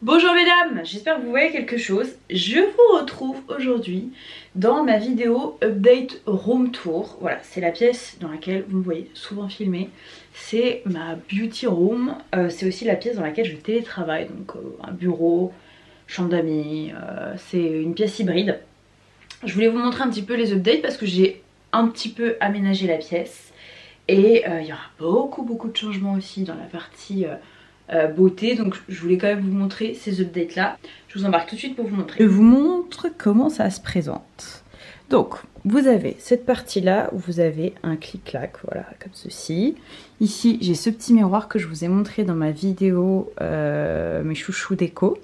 Bonjour mesdames, j'espère que vous voyez quelque chose. Je vous retrouve aujourd'hui dans ma vidéo Update Room Tour. Voilà, c'est la pièce dans laquelle vous me voyez souvent filmer. C'est ma beauty room. C'est aussi la pièce dans laquelle je télétravaille. Donc un bureau, chambre d'amis, c'est une pièce hybride. Je voulais vous montrer un petit peu les updates parce que j'ai un petit peu aménagé la pièce. Et il y aura beaucoup de changements aussi dans la partie... beauté, donc je voulais quand même vous montrer ces updates là. Je vous embarque tout de suite pour vous montrer. Je vous montre comment ça se présente. Donc vous avez cette partie là où vous avez un clic-clac, voilà, comme ceci. Ici j'ai ce petit miroir que je vous ai montré dans ma vidéo mes chouchous déco.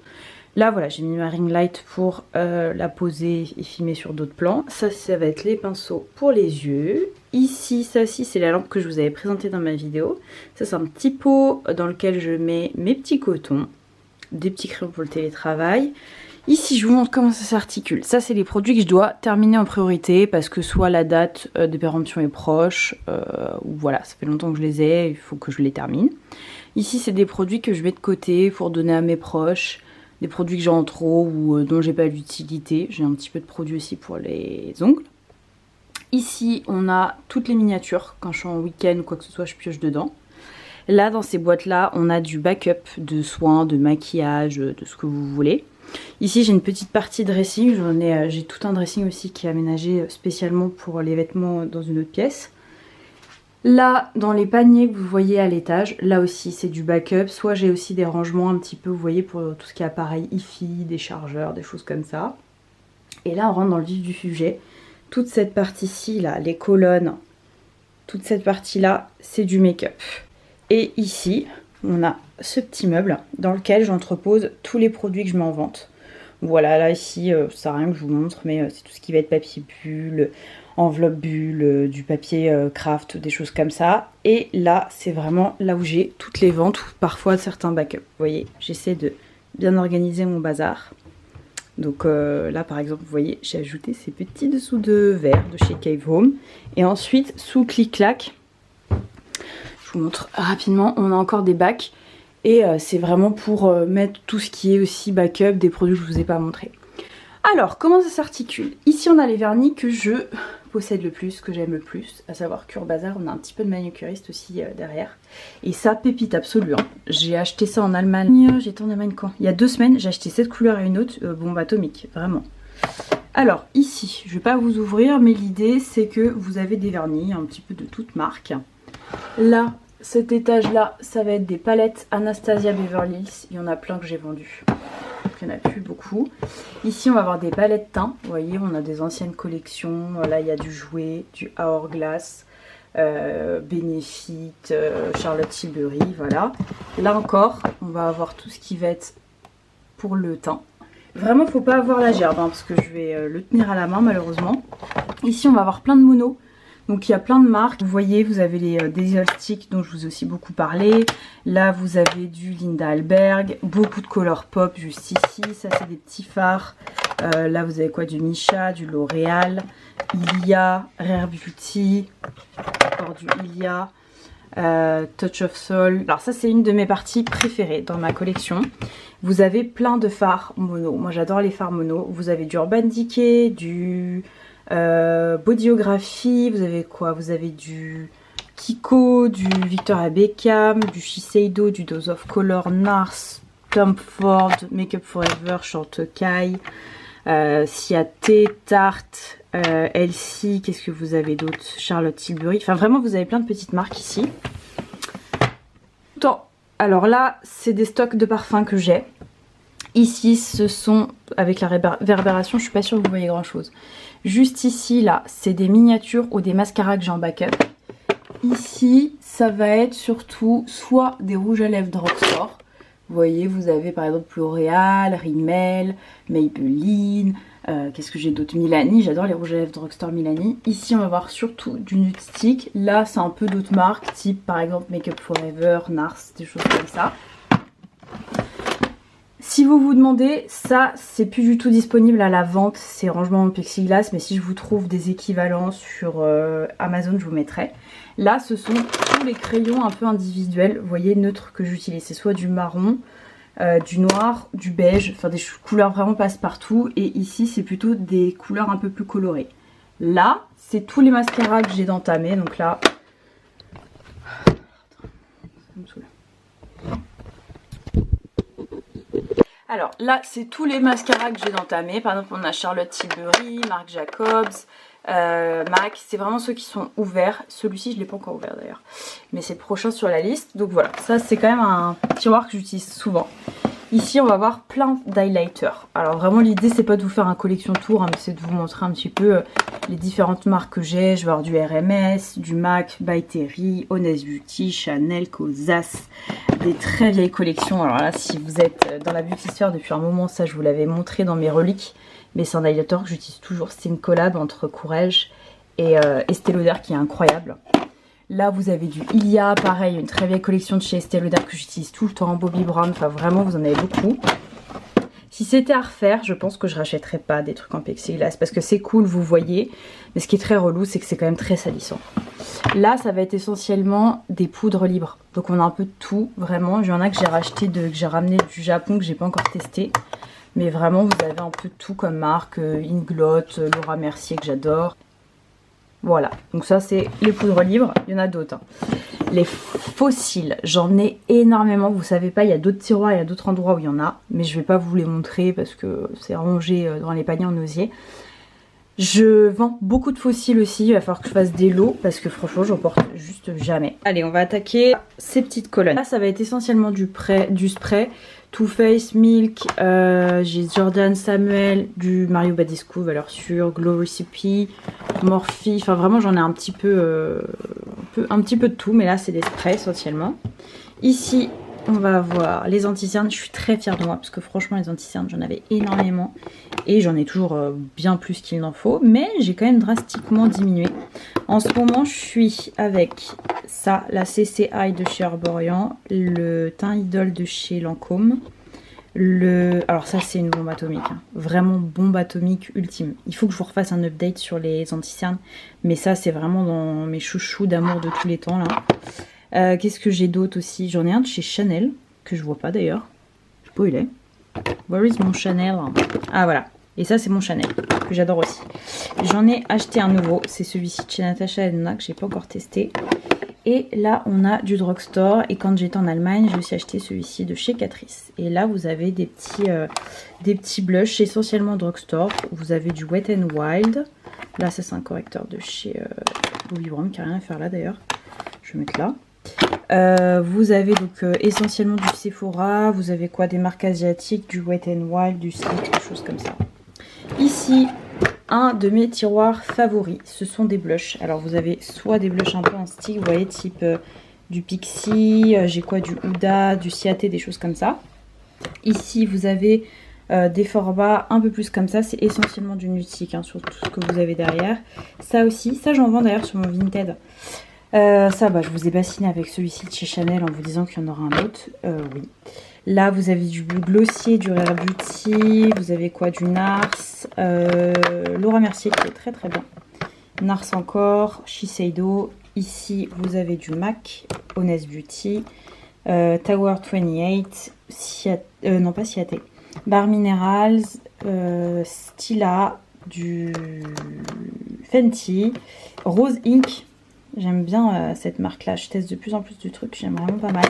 Là voilà, j'ai mis ma ring light pour la poser et filmer sur d'autres plans. Ça va être les pinceaux pour les yeux. Ici, ça c'est la lampe que je vous avais présentée dans ma vidéo. Ça c'est un petit pot dans lequel je mets mes petits cotons, des petits crayons pour le télétravail. Ici je vous montre comment ça s'articule. Ça c'est les produits que je dois terminer en priorité parce que soit la date de péremption est proche, ou voilà, ça fait longtemps que je les ai, il faut que je les termine. Ici c'est des produits que je mets de côté pour donner à mes proches. Des produits que j'ai en trop ou dont j'ai pas l'utilité. J'ai un petit peu de produits aussi pour les ongles. Ici, on a toutes les miniatures. Quand je suis en week-end ou quoi que ce soit, je pioche dedans. Là, dans ces boîtes-là, on a du backup de soins, de maquillage, de ce que vous voulez. Ici, j'ai une petite partie dressing. J'ai tout un dressing aussi qui est aménagé spécialement pour les vêtements dans une autre pièce. Là, dans les paniers que vous voyez à l'étage, là aussi c'est du backup. Soit j'ai aussi des rangements un petit peu, vous voyez, pour tout ce qui est appareil hi-fi, des chargeurs, des choses comme ça. Et là, on rentre dans le vif du sujet. Toute cette partie-ci, là, les colonnes, toute cette partie-là, c'est du make-up. Et ici, on a ce petit meuble dans lequel j'entrepose tous les produits que je mets en vente. Voilà, là, ici, ça sert à rien que je vous montre, mais c'est tout ce qui va être papier bulle, enveloppe bulle, du papier craft, des choses comme ça. Et là, c'est vraiment là où j'ai toutes les ventes, ou parfois certains backups. Vous voyez, j'essaie de bien organiser mon bazar. Donc là, par exemple, vous voyez, j'ai ajouté ces petits dessous de verre de chez Cave Home. Et ensuite, sous clic-clac, je vous montre rapidement, on a encore des bacs. Et c'est vraiment pour mettre tout ce qui est aussi backup des produits que je ne vous ai pas montré. Alors, comment ça s'articule? Ici, on a les vernis que je possède le plus, que j'aime le plus, à savoir Cure Bazar. On a un petit peu de manucuriste aussi derrière. Et ça, pépite absolue. Hein. J'ai acheté ça en Allemagne. J'étais en Allemagne quand? Il y a 2 semaines, j'ai acheté cette couleur et une autre. Bombe atomique, vraiment. Alors, ici, je ne vais pas vous ouvrir, mais l'idée, c'est que vous avez des vernis, un petit peu de toute marque. Là, cet étage-là, ça va être des palettes Anastasia Beverly Hills. Il y en a plein que j'ai vendues. Il n'y en a plus beaucoup. Ici, on va avoir des palettes teints. Vous voyez, on a des anciennes collections. Là, il y a du Jouet, du Hourglass, Benefit, Charlotte Tilbury, voilà. Là encore, on va avoir tout ce qui va être pour le teint. Vraiment, il ne faut pas avoir la gerbe, hein, parce que je vais le tenir à la main, malheureusement. Ici, on va avoir plein de monos. Donc il y a plein de marques, vous voyez, vous avez les Diesel Stick dont je vous ai aussi beaucoup parlé. Là vous avez du Linda Alberg, beaucoup de Color Pop juste ici, ça c'est des petits fards. Là vous avez quoi, du Missha, du L'Oréal, Ilia, Rare Beauty, encore du Ilia, Touch of Soul. Alors ça c'est une de mes parties préférées dans ma collection. Vous avez plein de fards mono, moi j'adore les fards mono. Vous avez du Urban Decay, du... Bodyographie, vous avez quoi? Vous avez du Kiko, du Victoria Beckham, du Shiseido, du Dose of Color, Nars, Tom Ford, Makeup Forever, Chantecaille, Ciaté, Tarte, Elsie, qu'est-ce que vous avez d'autre? Charlotte Tilbury, enfin vraiment vous avez plein de petites marques ici. Alors là, c'est des stocks de parfums que j'ai. Ici, ce sont, avec la réverbération, je suis pas sûre que vous voyez grand chose. Juste ici, là, c'est des miniatures ou des mascaras que j'ai en backup. Ici, ça va être surtout soit des rouges à lèvres drugstore. Vous voyez, vous avez par exemple L'Oréal, Rimmel, Maybelline. Qu'est-ce que j'ai d'autre? Milani, j'adore les rouges à lèvres drugstore Milani. Ici, on va voir surtout du nude stick. Là, c'est un peu d'autres marques, type par exemple Makeup Forever, Nars, des choses comme ça. Si vous vous demandez, ça c'est plus du tout disponible à la vente, c'est rangement en plexiglas, mais si je vous trouve des équivalents sur Amazon, je vous mettrai. Là, ce sont tous les crayons un peu individuels, vous voyez, neutres que j'utilise. C'est soit du marron, du noir, du beige, enfin des couleurs vraiment passe-partout. Et ici c'est plutôt des couleurs un peu plus colorées. Là c'est tous les mascaras que j'ai d'entamés, donc là... Alors là c'est tous les mascaras que j'ai d'entamés. Par exemple on a Charlotte Tilbury, Marc Jacobs, MAC, c'est vraiment ceux qui sont ouverts. Celui-ci je ne l'ai pas encore ouvert d'ailleurs, mais c'est le prochain sur la liste. Donc voilà, ça c'est quand même un tiroir que j'utilise souvent. Ici on va avoir plein d'highlighters. Alors vraiment l'idée c'est pas de vous faire un collection tour, hein, mais c'est de vous montrer un petit peu les différentes marques que j'ai. Je vais avoir du RMS, du MAC, By Terry, Honest Beauty, Chanel, Kosas, des très vieilles collections. Alors là si vous êtes dans la beauty sphere depuis un moment, ça je vous l'avais montré dans mes reliques, mais c'est un highlighter que j'utilise toujours. C'est une collab entre Courrèges et Estée Lauder qui est incroyable. Là vous avez du Ilia, pareil, une très vieille collection de chez Estée Lauder que j'utilise tout le temps, Bobbi Brown, enfin vraiment vous en avez beaucoup. Si c'était à refaire, je pense que je rachèterais pas des trucs en plexiglas parce que c'est cool, vous voyez, mais ce qui est très relou c'est que c'est quand même très salissant. Là ça va être essentiellement des poudres libres, donc on a un peu de tout, vraiment. Il y en a que j'ai racheté, que j'ai ramené du Japon, que j'ai pas encore testé. Mais vraiment vous avez un peu de tout comme marque, Inglot, Laura Mercier que j'adore. Voilà, donc ça c'est les poudres libres, il y en a d'autres. Hein. Les fossiles, j'en ai énormément, vous savez pas, il y a d'autres tiroirs, il y a d'autres endroits où il y en a, mais je vais pas vous les montrer parce que c'est rangé dans les paniers en osier. Je vends beaucoup de fossiles aussi, il va falloir que je fasse des lots parce que franchement j'en porte juste jamais. Allez, on va attaquer ces petites colonnes. Là ça va être essentiellement du spray. Too Faced, Milk, j'ai Jordan Samuel, du Mario Badescu, valeur sûre, Glow Recipe, Morphe, enfin vraiment j'en ai un petit peu de tout, mais là c'est des sprays essentiellement. Ici on va avoir les anti-cernes, je suis très fière de moi parce que franchement les anti-cernes j'en avais énormément et j'en ai toujours bien plus qu'il n'en faut, mais j'ai quand même drastiquement diminué. En ce moment je suis avec ça, la CCI de chez Herborian, le teint Idol de chez Lancôme, alors ça c'est une bombe atomique, hein. Vraiment bombe atomique ultime. Il faut que je vous refasse un update sur les anti-cernes, mais ça c'est vraiment dans mes chouchous d'amour de tous les temps là. Qu'est-ce que j'ai d'autre aussi? J'en ai un de chez Chanel, que je vois pas d'ailleurs. Je sais pas où il est. Where is mon Chanel? Ah voilà. Et ça c'est mon Chanel, que j'adore aussi. J'en ai acheté un nouveau, c'est celui-ci de chez Natasha Elena, que j'ai pas encore testé. Et là on a du drugstore, et quand j'étais en Allemagne j'ai aussi acheté celui-ci de chez Catrice. Et là vous avez des petits blushs essentiellement drugstore. Vous avez du Wet n Wild. Là ça c'est un correcteur de chez Bobbi Brown qui a rien à faire là d'ailleurs. Je vais mettre là. Vous avez donc essentiellement du Sephora, vous avez quoi, des marques asiatiques, du Wet n Wild, du Slick, des choses comme ça. Ici, un de mes tiroirs favoris, ce sont des blushs. Alors vous avez soit des blushs un peu en stick, vous voyez, type du Pixi, j'ai quoi, du Huda, du Ciaté, des choses comme ça. Ici vous avez des formats un peu plus comme ça, c'est essentiellement du Nudie, hein, sur tout ce que vous avez derrière. Ça aussi, ça j'en vends d'ailleurs sur mon Vinted. Ça bah je vous ai bassiné avec celui-ci de chez Chanel en vous disant qu'il y en aura un autre, oui. Là vous avez du Glossier, du Rare Beauty, vous avez quoi, du Nars, Laura Mercier qui est très très bien, Nars encore, Shiseido. Ici vous avez du MAC, Honest Beauty, Tower 28, non pas Ciaté, Bar Minerals, Stila, du Fenty, Rose Inc. J'aime bien cette marque là, je teste de plus en plus de trucs, j'aime vraiment pas mal.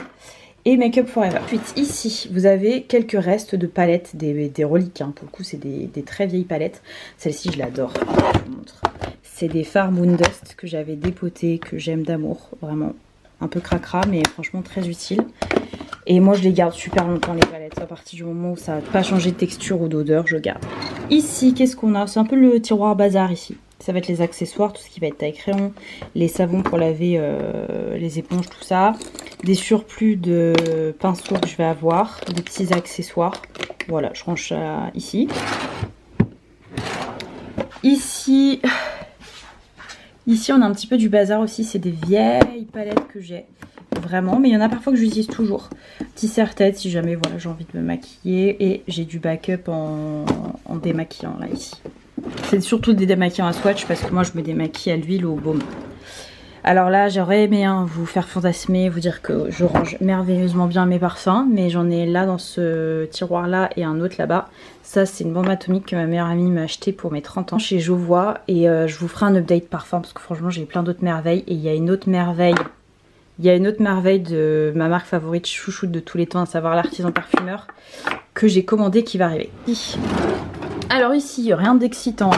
Et Make Up For Ever. Ensuite ici vous avez quelques restes de palettes, des reliques, hein. Pour le coup c'est des très vieilles palettes. Celle-ci je l'adore, je vous montre. C'est des Far Moon Dust que j'avais dépotées, que j'aime d'amour, vraiment. Un peu cracra mais franchement très utile. Et moi je les garde super longtemps les palettes, à partir du moment où ça n'a pas changé de texture ou d'odeur, je garde. Ici qu'est-ce qu'on a? C'est un peu le tiroir bazar ici. Ça va être les accessoires, tout ce qui va être taille-crayon, les savons pour laver les éponges, tout ça. Des surplus de pinceaux que je vais avoir, des petits accessoires. Voilà, je range ça ici. Ici, on a un petit peu du bazar aussi, c'est des vieilles palettes que j'ai. Vraiment, mais il y en a parfois que j'utilise toujours. Petit serre-tête si jamais voilà, j'ai envie de me maquiller. Et j'ai du backup en démaquillant là ici. C'est surtout des démaquillants à swatch parce que moi je me démaquille à l'huile ou au baume. Alors là, j'aurais aimé vous faire fantasmer, vous dire que je range merveilleusement bien mes parfums, mais j'en ai là dans ce tiroir là et un autre là-bas. Ça, c'est une bombe atomique que ma meilleure amie m'a acheté pour mes 30 ans chez Jovois, et je vous ferai un update parfum parce que franchement j'ai plein d'autres merveilles. Et il y a une autre merveille, de ma marque favorite chouchoute de tous les temps, à savoir l'Artisan Parfumeur, que j'ai commandé, qui va arriver. Alors ici, rien d'excitant.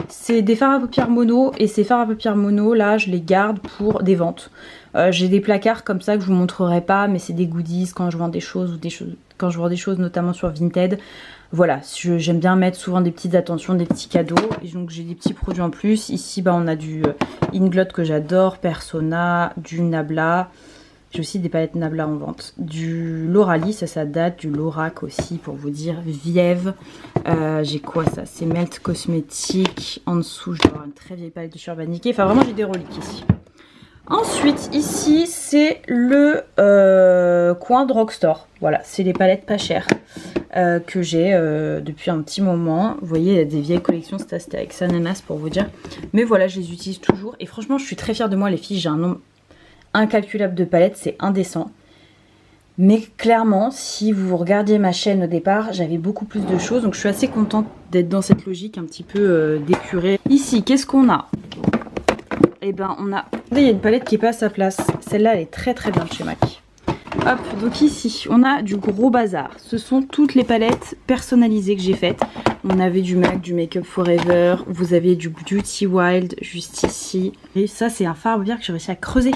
C'est des fards à paupières mono, et ces fards à paupières mono là je les garde pour des ventes. J'ai des placards comme ça que je vous montrerai pas, mais c'est des goodies quand je vends des choses, quand je vends des choses notamment sur Vinted. Voilà, j'aime bien mettre souvent des petites attentions, des petits cadeaux, et donc j'ai des petits produits en plus. Ici on a du Inglot que j'adore, Persona, du Nabla. J'ai aussi des palettes Nabla en vente. Du Lauralie, ça date. Du Lorac aussi, pour vous dire. Viève. J'ai quoi ça? C'est Melt Cosmétique. En dessous, je dois avoir une très vieille palette de Urbanique. Enfin, vraiment, j'ai des reliques ici. Ensuite, ici, c'est le coin drugstore. Voilà, c'est les palettes pas chères que j'ai depuis un petit moment. Vous voyez, il y a des vieilles collections. C'était avec Ananas pour vous dire. Mais voilà, je les utilise toujours. Et franchement, je suis très fière de moi, les filles. J'ai un nombre incalculable de palettes, c'est indécent. Mais clairement, si vous regardiez ma chaîne au départ, j'avais beaucoup plus de choses. Donc je suis assez contente d'être dans cette logique un petit peu d'épurée. Ici, qu'est-ce qu'on a? Eh ben, on a... Il y a une palette qui est pas à sa place. Celle-là, elle est très très bien de chez MAC. Hop, donc ici, on a du gros bazar. Ce sont toutes les palettes personnalisées que j'ai faites. On avait du MAC, du Make Up Forever. Vous avez du Beauty Wild juste ici. Et ça, c'est un fard à paupières que j'ai réussi à creuser,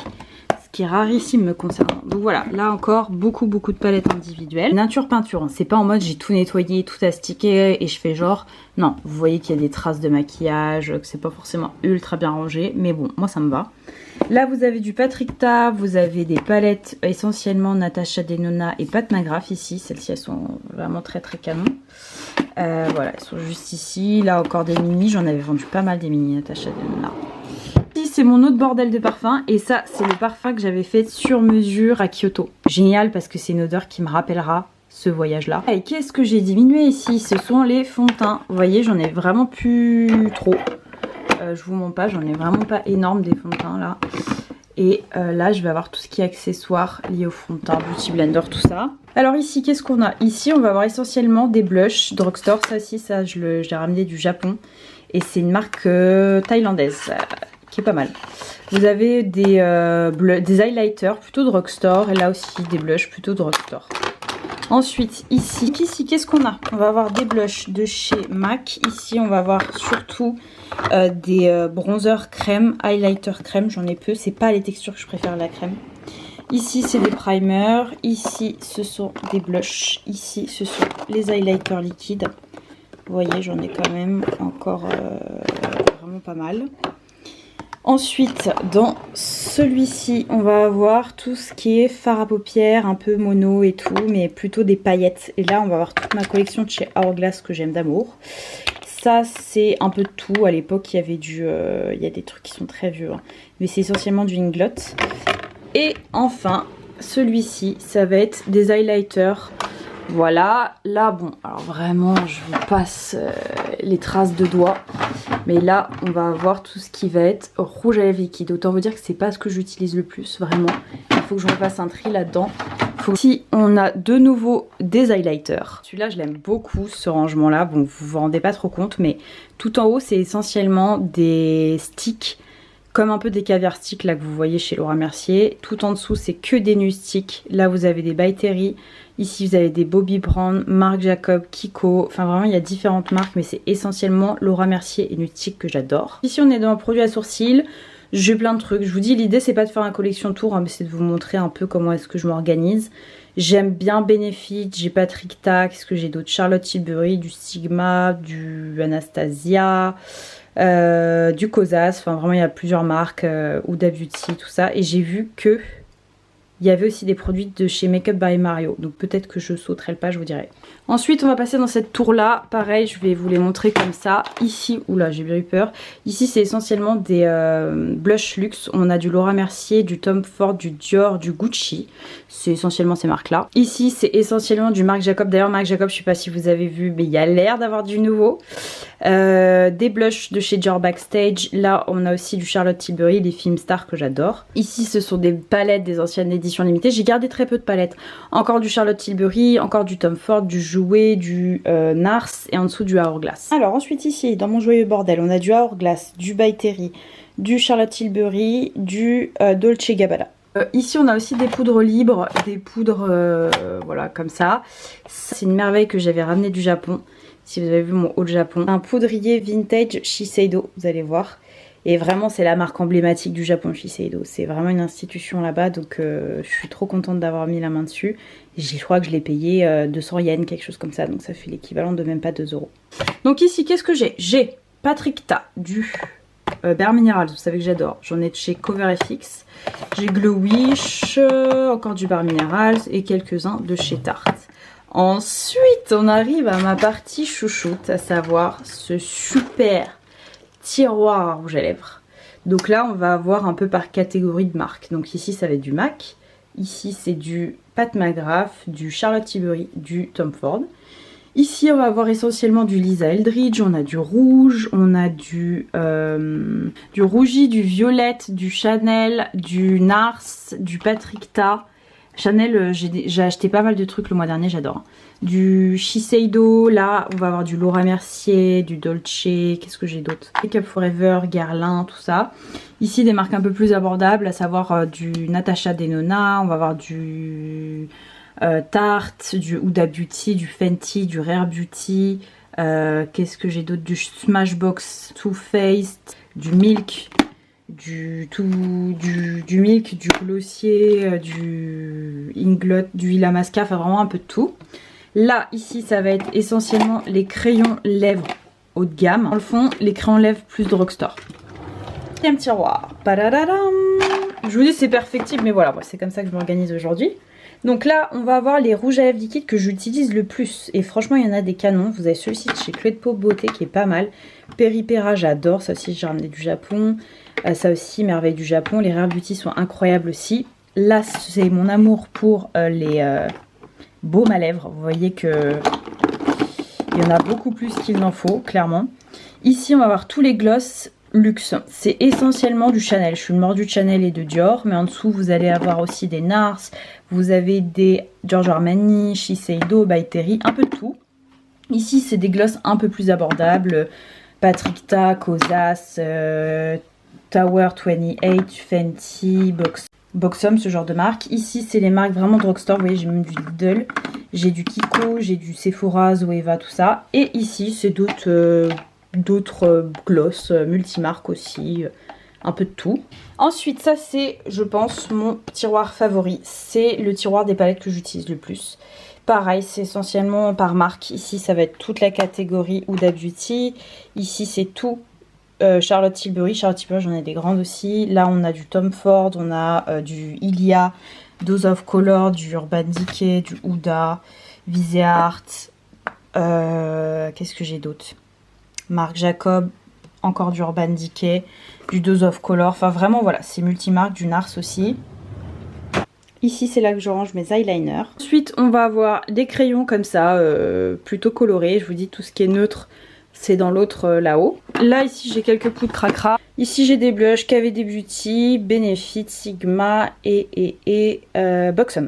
qui est rarissime me concernant. Donc voilà, là encore, beaucoup de palettes individuelles. Nature peinture, hein. C'est pas en mode j'ai tout nettoyé, tout astiqué et je fais genre... Non, vous voyez qu'il y a des traces de maquillage, que c'est pas forcément ultra bien rangé, mais bon, moi ça me va. Là, vous avez du Patrick Ta, vous avez des palettes essentiellement Natasha Denona et Pat McGrath ici. Celles-ci, elles sont vraiment très canon. Voilà, elles sont juste ici. Là, encore des mini. J'en avais vendu pas mal des mini Natasha Denona. Ici, c'est mon autre bordel de parfum. Et ça, c'est le parfum que j'avais fait sur mesure à Kyoto. Génial parce que c'est une odeur qui me rappellera ce voyage-là. Et qu'est-ce que j'ai diminué ici? Ce sont les fonds de teint. Vous voyez, j'en ai vraiment plus trop. Je vous mens pas, j'en ai vraiment pas énorme des fonds de teint là. Et là, je vais avoir tout ce qui est accessoires liés au fond de teint, Beauty Blender, tout ça. Alors ici, qu'est-ce qu'on a? Ici, on va avoir essentiellement des blushs drugstore. Ça aussi, ça, je l'ai ramené du Japon. Et c'est une marque thaïlandaise qui est pas mal. Vous avez des highlighters plutôt drugstore. Et là aussi, des blushs plutôt drugstore. Ensuite, ici, qu'est-ce qu'on a? On va avoir des blushs de chez MAC. Ici, on va avoir surtout des bronzers crème, highlighter crème. J'en ai peu. C'est pas les textures que je préfère, la crème. Ici, c'est des primers. Ici, ce sont des blushs. Ici, ce sont les highlighters liquides. Vous voyez, j'en ai quand même encore vraiment pas mal. Ensuite, dans celui-ci, on va avoir tout ce qui est fard à paupières, un peu mono et tout, mais plutôt des paillettes. Et là, on va avoir toute ma collection de chez Hourglass que j'aime d'amour. Ça, c'est un peu de tout. À l'époque, il y avait il y a des trucs qui sont très vieux, hein. Mais c'est essentiellement du Inglot. Et enfin, celui-ci, ça va être des highlighters. Voilà, là bon, alors vraiment je vous passe les traces de doigts. Mais là on va avoir tout ce qui va être rouge à lèvres liquide. Autant vous dire que c'est pas ce que j'utilise le plus, vraiment. Il faut que je refasse un tri là-dedans. Ici on a de nouveau des highlighters. Celui-là je l'aime beaucoup, ce rangement là. Bon, vous vous rendez pas trop compte, mais tout en haut c'est essentiellement des sticks, comme un peu des caviar sticks là que vous voyez chez Laura Mercier. Tout en dessous c'est que des nude sticks. Là vous avez des By Terry. Ici vous avez des Bobbi Brown, Marc Jacob, Kiko. Enfin vraiment il y a différentes marques, mais c'est essentiellement Laura Mercier et nude stick que j'adore. Ici on est dans un produit à sourcils. J'ai plein de trucs. Je vous dis, l'idée c'est pas de faire une collection tour, hein, mais c'est de vous montrer un peu comment est-ce que je m'organise. J'aime bien Benefit, j'ai Patrick Ta, qu'est-ce que j'ai d'autre? Charlotte Tilbury, du Sigma, du Anastasia, du Kosas. Enfin vraiment il y a plusieurs marques, Huda Beauty, tout ça. Et j'ai vu que Il y avait aussi des produits de chez Makeup by Mario. Donc peut-être que je sauterai le pas, je vous dirai. Ensuite, on va passer dans cette tour-là. Pareil, je vais vous les montrer comme ça. Ici, oula, j'ai bien eu peur. Ici, c'est essentiellement des blush luxe. On a du Laura Mercier, du Tom Ford, du Dior, du Gucci. C'est essentiellement ces marques-là. Ici, c'est essentiellement du Marc Jacob. D'ailleurs, Marc Jacob, je sais pas si vous avez vu, mais il y a l'air d'avoir du nouveau. Des blushs de chez Dior Backstage. Là, on a aussi du Charlotte Tilbury, des Film Star que j'adore. Ici, ce sont des palettes des anciennes éditions limitées. J'ai gardé très peu de palettes. Encore du Charlotte Tilbury, encore du Tom Ford, du Jouet, du Nars et en dessous du Hourglass. Alors ensuite ici, dans mon joyeux bordel, on a du Hourglass, du By Terry, du Charlotte Tilbury, du Dolce Gabbana. Ici on a aussi des poudres libres, des poudres voilà comme ça. C'est une merveille que j'avais ramené du Japon. Si vous avez vu mon haul Japon. Un poudrier vintage Shiseido, vous allez voir. Et vraiment c'est la marque emblématique du Japon, Shiseido. C'est vraiment une institution là-bas, donc je suis trop contente d'avoir mis la main dessus. Je crois que je l'ai payé 200 yens, quelque chose comme ça, donc ça fait l'équivalent de même pas 2 €. Donc ici, qu'est-ce que j'ai? J'ai Patrick Ta, du Bare Minerals, vous savez que j'adore. J'en ai de chez Cover FX. J'ai Glow Wish, encore du Bare Minerals et quelques-uns de chez Tarte. Ensuite, on arrive à ma partie chouchoute, à savoir ce super tiroir à rouge à lèvres. Donc là, on va avoir un peu par catégorie de marque. Donc ici, ça va être du MAC. Ici, c'est du Pat McGrath, du Charlotte Tilbury, du Tom Ford. Ici, on va avoir essentiellement du Lisa Eldridge, on a du rouge, on a du rougi, du violette, du Chanel, du Nars, du Patrick Ta. Chanel, j'ai acheté pas mal de trucs le mois dernier, j'adore. Du Shiseido, là, on va avoir du Laura Mercier, du Dolce, qu'est-ce que j'ai d'autre? Make Up Forever, Guerlain, tout ça. Ici, des marques un peu plus abordables, à savoir du Natasha Denona, on va avoir du Tarte, du Huda Beauty, du Fenty, du Rare Beauty. Qu'est-ce que j'ai d'autre? Du Smashbox Too Faced, du Milk. Du Milk, du Glossier, du Inglot, du Illamasqua, enfin vraiment un peu de tout. Là, ici, ça va être essentiellement les crayons lèvres haut de gamme. Dans le fond, les crayons lèvres plus drugstore. Deuxième tiroir. Padadadam. Je vous dis, c'est perfectible, mais voilà, c'est comme ça que je m'organise aujourd'hui. Donc là, on va avoir les rouges à lèvres liquides que j'utilise le plus. Et franchement, il y en a des canons. Vous avez celui-ci de chez Clé de Peau Beauté qui est pas mal. Péripéra, j'adore. Ça aussi, j'ai ramené du Japon. Ça aussi, merveille du Japon. Les Rare Beauty sont incroyables aussi. Là, c'est mon amour pour les baumes à lèvres. Vous voyez que il y en a beaucoup plus qu'il n'en faut, clairement. Ici, on va avoir tous les gloss luxe. C'est essentiellement du Chanel. Je suis une mordue de Chanel et de Dior. Mais en dessous, vous allez avoir aussi des Nars. Vous avez des Giorgio Armani, Shiseido, By Terry, un peu de tout. Ici, c'est des glosses un peu plus abordables. Patrick Ta, Kosas, Tower 28, Fenty, Boxom, ce genre de marque. Ici, c'est les marques vraiment drugstore. Vous voyez, j'ai même du Lidl, j'ai du Kiko, j'ai du Sephora, Zoeva, tout ça. Et ici, c'est d'autres gloss multimarques aussi. Un peu de tout. Ensuite, ça c'est, je pense, mon tiroir favori. C'est le tiroir des palettes que j'utilise le plus. Pareil, c'est essentiellement par marque. Ici, ça va être toute la catégorie Huda Beauty. Ici, c'est tout Charlotte Tilbury. Charlotte Tilbury, j'en ai des grandes aussi. Là, on a du Tom Ford, on a du Ilia, Dose of Color, du Urban Decay, du Huda, Viseart. Qu'est-ce que j'ai d'autre? Marc Jacob. Encore du Urban Decay, du Dose of Color, enfin vraiment voilà, c'est multimarque, du Nars aussi. Ici c'est là que je range mes eyeliners. Ensuite on va avoir des crayons comme ça, plutôt colorés, je vous dis tout ce qui est neutre, c'est dans l'autre là-haut. Là ici j'ai quelques poudres cracra. Ici j'ai des blushs KVD Beauty, Benefit, Sigma et Boxom.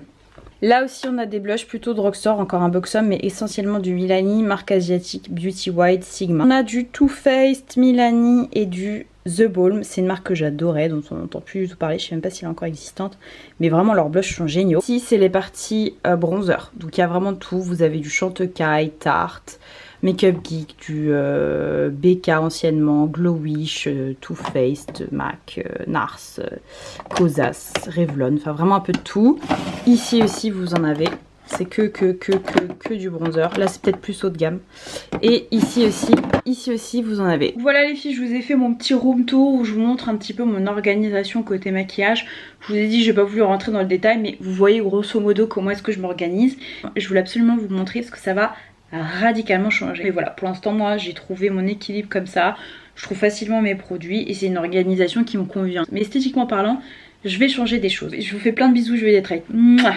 Là aussi on a des blushs plutôt drugstore, encore un Boxom mais essentiellement du Milani, marque asiatique Beauty White, Sigma. On a du Too Faced, Milani et du The Balm, c'est une marque que j'adorais, dont on n'entend plus du tout parler, je sais même pas si elle est encore existante, mais vraiment leurs blushs sont géniaux. Ici c'est les parties bronzer, donc il y a vraiment tout, vous avez du Chantecaille, Tarte, Makeup Geek, du BK anciennement, Glow Wish, Too Faced, MAC, Nars, Kosas, Revlon, enfin vraiment un peu de tout. Ici aussi vous en avez, c'est que du bronzer, là c'est peut-être plus haut de gamme. Et ici aussi ici aussi vous en avez. Voilà les filles, je vous ai fait mon petit room tour où je vous montre un petit peu mon organisation côté maquillage. Je vous ai dit, j'ai pas voulu rentrer dans le détail, mais vous voyez grosso modo comment est-ce que je m'organise. Je voulais absolument vous montrer parce que ça va radicalement changer. Mais voilà, pour l'instant moi j'ai trouvé mon équilibre comme ça. Je trouve facilement mes produits et c'est une organisation qui me convient. Mais esthétiquement parlant, je vais changer des choses. Je vous fais plein de bisous, je vais les traiter. Mouah.